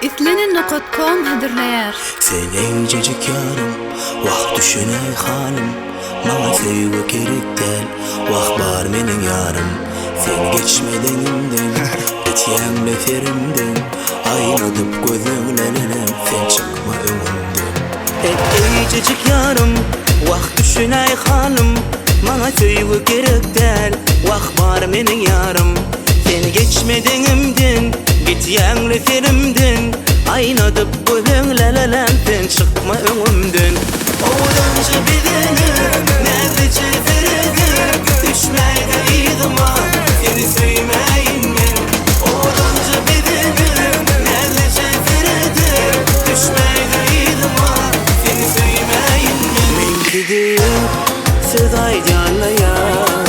İslenin.com hazırlayar. Sen encecik yarım, vah düşüney halim. Bana sevgi gerek del, vah bar menin yarım. Sen geçmeden imden, etiyem leferimden. Aynadıp gözümlenenem, sen çıkma önümden. Encecik yarım, vah düşüney halim. Bana sevgi gerek del, vah bar menin yarım. Sen geçmeden imden, etiyem leferimden. Aynadıp gözümlenenem, sen çıkma önümden. Oğlanca bedenim, neredece veredim. Düşmeydeydim ha, seni sevmeyin ben. Oğlanca bedenim, neredece veredim. Düşmeydeydim ha, seni sevmeyin ben. Ben gidip sıdaydı anlayar,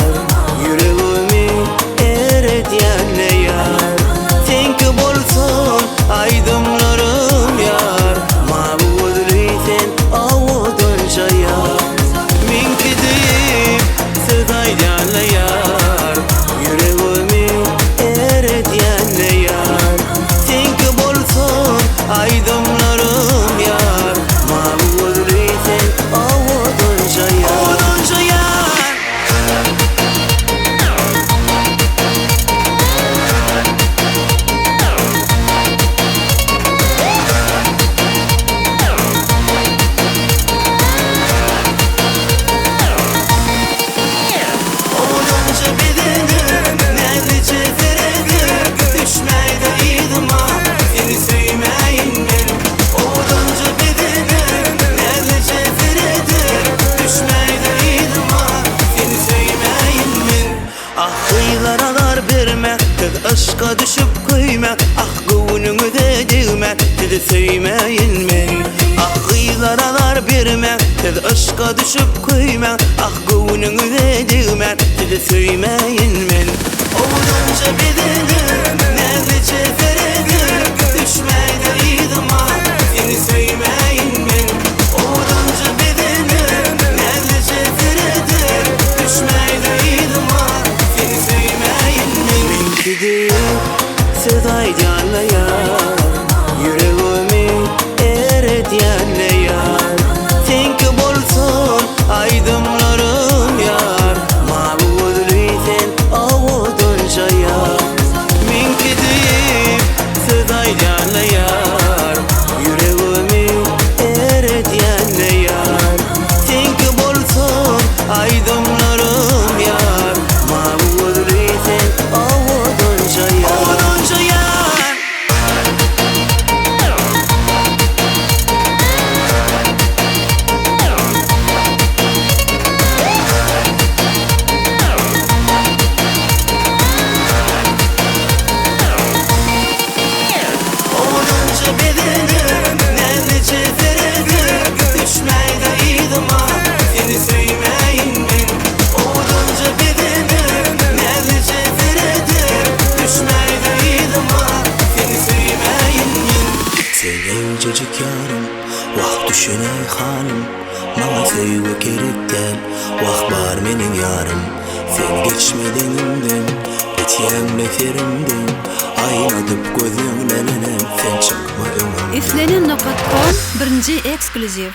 yüreğimi eretyenle yar. Sen ki bolsun aydımlarım yar, mağudriysen avudunca yar. Ben gidip sıdaydı anlayar, yüreğimi eretyenle yar. Sen ki bolsun aydımlarım yar, mağudriysen avudunca yar. Aşka düşüp kıyma, ah gönlünü de değme, dedi sevmeyin men. Ah gıylara verme, dedi aşka düşüp kıyma, ah gönlünü de değme, dedi sevmeyin men. Oğlanca bedenim, neredece veredim. Düşmeydeydim ha, seni sevmeyin men. Oğlanca bedenim, neredece veredim. Düşmeydeydim ha, seni sevmeyin men. Ben gidip sıdaydı anlayar, yüreğimi eretyenle yar. Sen ki bolsun aydımlarım yar, mağudriysen avudunca yar. Ben gidip sıdaydı anlayar, yüreğimi eretyenle yar. Sen ki bolsun aydımlarım yar, mağudriysen avudunca yar. Encecik yarım, vah düşüney halim. Bana sevgi gerek del, vah bar menin yarım. Sen geçmeden imden, etiyem leferimden. Aynadıp gözümlenenem, sen çıkma önümden. İslenin.com birinci ekskluziv.